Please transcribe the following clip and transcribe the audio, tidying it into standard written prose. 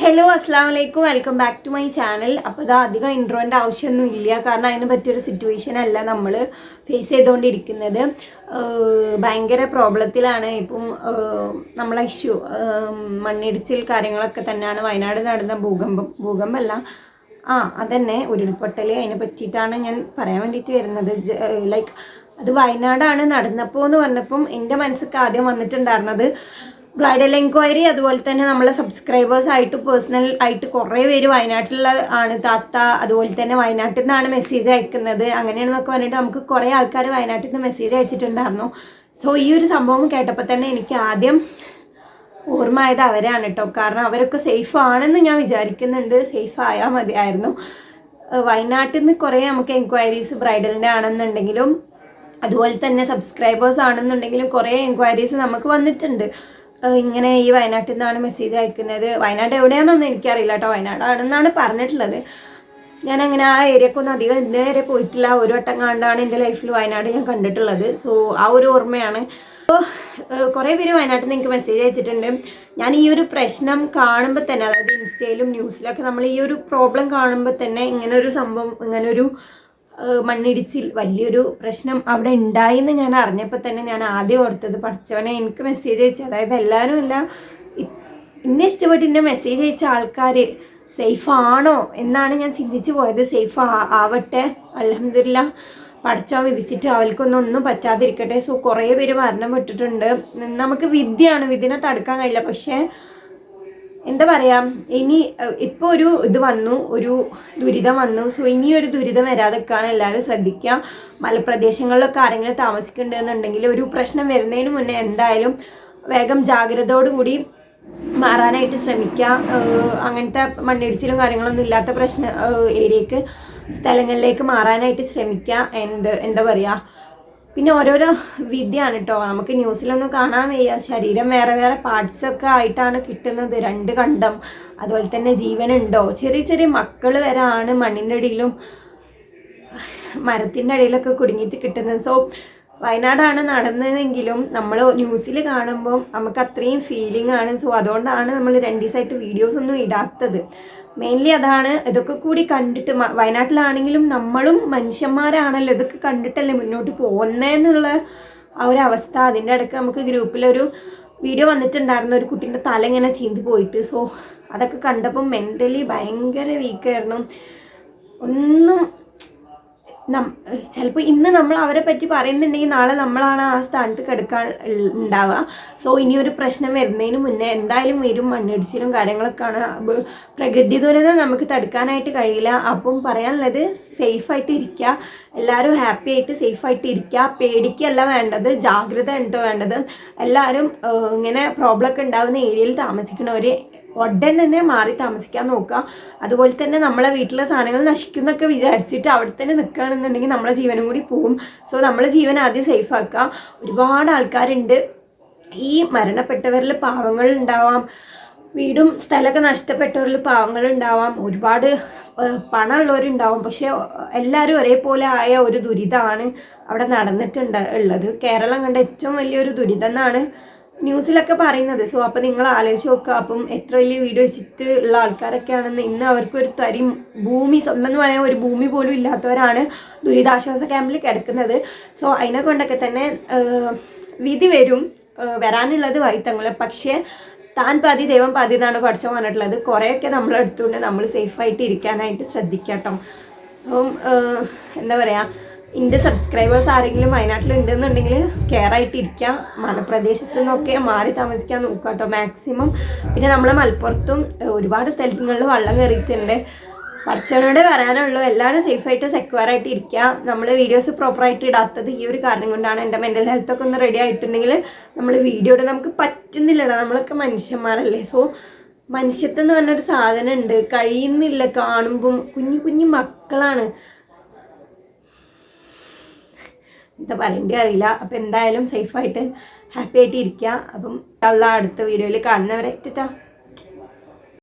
Hello അസ്സാം വലൈക്കും welcome back to my channel. അപ്പോൾ ഇത് അധികം ഇൻട്രോൻ്റെ ആവശ്യമൊന്നും ഇല്ല, കാരണം അതിന് പറ്റിയൊരു സിറ്റുവേഷൻ അല്ല നമ്മൾ ഫേസ് ചെയ്തുകൊണ്ടിരിക്കുന്നത്. ഭയങ്കര പ്രോബ്ലത്തിലാണ് ഇപ്പം നമ്മളെ ഇഷ്യൂ. മണ്ണിടിച്ചിൽ കാര്യങ്ങളൊക്കെ തന്നെയാണ്. വയനാട് നടന്ന ഭൂകമ്പമല്ല, അതന്നെ ഉരുൾപൊട്ടൽ, അതിനെ പറ്റിയിട്ടാണ് ഞാൻ പറയാൻ വേണ്ടിയിട്ട് വരുന്നത്. ലൈക്ക് അത് വയനാടാണ് നടന്നപ്പോൾ എന്ന് പറഞ്ഞപ്പം എൻ്റെ മനസ്സിലേക്ക് ആദ്യം വന്നിട്ടുണ്ടായിരുന്നത് ബ്രൈഡൽ എൻക്വയറി. അതുപോലെ തന്നെ നമ്മളെ സബ്സ്ക്രൈബേഴ്സ് ആയിട്ട് പേഴ്സണൽ ആയിട്ട് കുറേ പേര് വയനാട്ടിലുള്ള ആണ് താത്ത, അതുപോലെ തന്നെ വയനാട്ടിൽ നിന്നാണ് മെസ്സേജ് അയക്കുന്നത്. അങ്ങനെയാണെന്നൊക്കെ പറഞ്ഞിട്ട് നമുക്ക് കുറേ ആൾക്കാർ വയനാട്ടിൽ നിന്ന് മെസ്സേജ് അയച്ചിട്ടുണ്ടായിരുന്നു. സോ ഈ ഒരു സംഭവം കേട്ടപ്പോൾ തന്നെ എനിക്ക് ആദ്യം ഓർമ്മ ആയത് അവരാണ് കേട്ടോ. കാരണം അവരൊക്കെ സേഫ് ആണെന്ന് ഞാൻ വിചാരിക്കുന്നുണ്ട്. സേഫ് ആയാൽ മതിയായിരുന്നു. വയനാട്ടിൽ നിന്ന് കുറേ നമുക്ക് എൻക്വയറീസ് ബ്രൈഡലിൻ്റെ ആണെന്നുണ്ടെങ്കിലും അതുപോലെ തന്നെ സബ്സ്ക്രൈബേഴ്സ് ആണെന്നുണ്ടെങ്കിലും കുറേ എൻക്വയറീസ് നമുക്ക് വന്നിട്ടുണ്ട്. ഇങ്ങനെ ഈ വയനാട്ടിൽ നിന്നാണ് മെസ്സേജ് അയക്കുന്നത്. വയനാട് എവിടെയാണെന്നൊന്നും എനിക്കറിയില്ല കേട്ടോ, വയനാടാണെന്നാണ് പറഞ്ഞിട്ടുള്ളത്. ഞാനങ്ങനെ ആ ഏരിയക്കൊന്നും അധികം ഇന്നേവരെ പോയിട്ടില്ല. ഒരു വട്ടം കണ്ടാണ് എൻ്റെ ലൈഫിൽ വയനാട് ഞാൻ കണ്ടിട്ടുള്ളത്. സോ ആ ഒരു ഓർമ്മയാണ്. അപ്പോൾ കുറേ പേര് വയനാട്ടിൽ നിന്ന് എനിക്ക് മെസ്സേജ് അയച്ചിട്ടുണ്ട്. ഞാൻ ഈ ഒരു പ്രശ്നം കാണുമ്പോൾ തന്നെ, അതായത് ഇൻസ്റ്റയിലും ന്യൂസിലൊക്കെ നമ്മൾ ഈ ഒരു പ്രോബ്ലം കാണുമ്പോൾ തന്നെ ഇങ്ങനൊരു സംഭവം, ഇങ്ങനൊരു മണ്ണിടിച്ചിൽ വലിയൊരു പ്രശ്നം അവിടെ ഉണ്ടായി എന്ന് ഞാൻ അറിഞ്ഞപ്പോൾ തന്നെ ഞാൻ ആദ്യം ഓർത്തത് പഠിച്ചവനെ എനിക്ക് മെസ്സേജ് അയച്ചു. അതായത് എല്ലാവരും അല്ല, എന്നെ ഇഷ്ടപ്പെട്ട് എന്നെ മെസ്സേജ് അയച്ച ആൾക്കാർ സേഫ് ആണോ എന്നാണ് ഞാൻ ചിന്തിച്ച് പോയത്. സേഫ് ആവട്ടെ, അൽഹംദുലില്ലാ, പഠിച്ചോ വിധിച്ചിട്ട് അവർക്കൊന്നും പറ്റാതിരിക്കട്ടെ. സോ കുറേ പേര് മരണപ്പെട്ടിട്ടുണ്ട്. നമുക്ക് വിധിനെ തടുക്കാൻ കഴിയില്ല. പക്ഷേ എന്താ പറയുക, ഇനി ഇപ്പോൾ ഒരു ഇത് വന്നു, ഒരു ദുരിതം വന്നു. സോ ഇനിയൊരു ദുരിതം വരാതൊക്കെയാണ് എല്ലാവരും ശ്രദ്ധിക്കുക. മലപ്രദേശങ്ങളിലൊക്കെ ആരെങ്കിലും താമസിക്കുന്നുണ്ടെന്നുണ്ടെങ്കിൽ ഒരു പ്രശ്നം വരുന്നതിന് മുന്നേ എന്തായാലും വേഗം ജാഗ്രതയോടുകൂടി മാറാനായിട്ട് ശ്രമിക്കുക. അങ്ങനത്തെ മണ്ണിടിച്ചിലും കാര്യങ്ങളൊന്നും ഇല്ലാത്ത ഏരിയക്ക് സ്ഥലങ്ങളിലേക്ക് മാറാനായിട്ട് ശ്രമിക്കുക. എന്താ പറയുക, പിന്നെ ഓരോരോ വിദ്യയാണ് കേട്ടോ. നമുക്ക് ന്യൂസിലൊന്നും കാണാൻ വയ്യ. ശരീരം വേറെ വേറെ പാർട്സൊക്കെ ആയിട്ടാണ് കിട്ടുന്നത്. 2 കണ്ടം, അതുപോലെ തന്നെ ജീവനുണ്ടോ, ചെറിയ മക്കൾ വരെ ആണ് മണ്ണിൻ്റെ അടിയിലും മരത്തിൻ്റെ അടിയിലൊക്കെ കുടുങ്ങിയിട്ട് കിട്ടുന്നത്. സോ വയനാടാണ് നടന്നതെങ്കിലും നമ്മൾ ന്യൂസിൽ കാണുമ്പോൾ നമുക്ക് അത്രയും ഫീലിംഗ് ആണ്. സോ അതുകൊണ്ടാണ് നമ്മൾ 2 ദിവസമായിട്ട് വീഡിയോസൊന്നും ഇടാത്തത്. മെയിൻലി അതാണ്. ഇതൊക്കെ കൂടി കണ്ടിട്ട്, വയനാട്ടിലാണെങ്കിലും നമ്മളും മനുഷ്യന്മാരാണല്ലോ, ഇതൊക്കെ കണ്ടിട്ടല്ലേ മുന്നോട്ട് പോകുന്നതെന്നുള്ള ആ ഒരു അവസ്ഥ. അതിൻ്റെ ഇടയ്ക്ക് നമുക്ക് ഗ്രൂപ്പിലൊരു വീഡിയോ വന്നിട്ടുണ്ടായിരുന്നു, ഒരു കുട്ടീൻ്റെ തല ഇങ്ങനെ ചീന്തി പോയിട്ട്. സോ അതൊക്കെ കണ്ടപ്പം മെൻ്റലി ഭയങ്കര വീക്കായിരുന്നു. ഒന്നും ചിലപ്പോൾ ഇന്ന് നമ്മൾ അവരെ പറ്റി പറയുന്നുണ്ടെങ്കിൽ നാളെ നമ്മളാണ് ആ സ്ഥാനത്ത് കിടക്കാൻ ഉണ്ടാവുക. സോ ഇനിയൊരു പ്രശ്നം വരുന്നതിന് മുന്നേ എന്തായാലും വരും. മണ്ണിടിച്ചിലും കാര്യങ്ങളൊക്കെയാണ്. പ്രകൃതി ദുരന്തം നമുക്ക് തടുക്കാനായിട്ട് കഴിയില്ല. അപ്പം പറയാനുള്ളത് സേഫായിട്ട് ഇരിക്കുക, എല്ലാവരും ഹാപ്പി ആയിട്ട് സേഫായിട്ട് ഇരിക്കുക. പേടിക്കല്ല വേണ്ടത്, ജാഗ്രത ഉണ്ടോ വേണ്ടത്. എല്ലാവരും ഇങ്ങനെ പ്രോബ്ലമൊക്കെ ഉണ്ടാകുന്ന ഏരിയയിൽ താമസിക്കുന്നവർ ഉടൻ തന്നെ മാറി താമസിക്കാൻ നോക്കുക. അതുപോലെ തന്നെ നമ്മളെ വീട്ടിലെ സാധനങ്ങൾ നശിക്കുന്നൊക്കെ വിചാരിച്ചിട്ട് അവിടെ തന്നെ നിൽക്കുകയാണെന്നുണ്ടെങ്കിൽ നമ്മളെ ജീവനും കൂടി പോവും. സോ നമ്മളെ ജീവൻ ആദ്യം സേഫ് ആക്കുക. ഒരുപാട് ആൾക്കാരുണ്ട്, ഈ മരണപ്പെട്ടവരിൽ പാവങ്ങളുണ്ടാവാം, വീടും സ്ഥലമൊക്കെ നഷ്ടപ്പെട്ടവരിൽ പാവങ്ങളുണ്ടാവാം, ഒരുപാട് പണമുള്ളവരുണ്ടാവും. പക്ഷേ എല്ലാവരും ഒരേപോലെ ആയ ഒരു ദുരിതമാണ് അവിടെ ഉള്ളത്. കേരളം കണ്ട ഏറ്റവും വലിയൊരു ദുരിതം എന്നാണ് ന്യൂസിലൊക്കെ പറയുന്നത്. സോ അപ്പോൾ നിങ്ങൾ ആലോചിച്ച് നോക്കുക. അപ്പം എത്ര വലിയ വീഡിയോ വെച്ചിട്ട് ഉള്ള ആൾക്കാരൊക്കെയാണെന്ന് ഇന്ന് അവർക്കൊരു ഭൂമി, സ്വന്തം എന്ന് പറയാൻ ഒരു ഭൂമി പോലും ഇല്ലാത്തവരാണ് ദുരിതാശ്വാസ ക്യാമ്പിൽ കിടക്കുന്നത്. സോ അതിനെ കൊണ്ടൊക്കെ തന്നെ വിധി വരാനുള്ളത് വൈത്തങ്ങളെ. പക്ഷേ താൻ പാതി ദൈവം പാതി എന്നാണ് പഠിച്ചോ പറഞ്ഞിട്ടുള്ളത്. കുറേയൊക്കെ നമ്മളെടുത്തുകൊണ്ട് നമ്മൾ സേഫായിട്ട് ഇരിക്കാനായിട്ട് ശ്രദ്ധിക്കാം. അപ്പം എന്താ പറയുക, എൻ്റെ സബ്സ്ക്രൈബേഴ്സ് ആരെങ്കിലും വയനാട്ടിലുണ്ടെന്നുണ്ടെങ്കിൽ കെയർ ആയിട്ടിരിക്കുക. മലപ്രദേശത്തു നിന്നൊക്കെ മാറി താമസിക്കാൻ നോക്കുക കേട്ടോ മാക്സിമം. പിന്നെ നമ്മളെ മലപ്പുറത്തും ഒരുപാട് സ്ഥലങ്ങളിൽ വെള്ളം കയറിയിട്ടുണ്ട്. പഠിച്ചവനോട് പറയാനുള്ളൂ, എല്ലാവരും സേഫായിട്ട് സെക്യൂറായിട്ട് ഇരിക്കുക. നമ്മൾ വീഡിയോസ് പ്രോപ്പറായിട്ട് ഇടാത്തത് ഈ ഒരു കാരണം കൊണ്ടാണ്. എൻ്റെ മെൻ്റൽ ഹെൽത്തൊക്കെ ഒന്ന് റെഡി ആയിട്ടുണ്ടെങ്കിൽ നമ്മൾ വീഡിയോ ഇടാൻ നമുക്ക് പറ്റുന്നില്ലടാ, നമ്മളൊക്കെ മനുഷ്യന്മാരല്ലേ. സോ മനുഷ്യത്വം എന്ന് പറഞ്ഞൊരു സാധനം ഉണ്ട്, കഴിയുന്നില്ല. കാണുമ്പം കുഞ്ഞു മക്കളാണ്, എന്താ പറയേണ്ടി അറിയില്ല. അപ്പം എന്തായാലും സേഫായിട്ട് ഹാപ്പി ആയിട്ട് ഇരിക്കുക. അപ്പം അടുത്ത വീഡിയോയിൽ കാണുന്നവരെ ടാറ്റാ.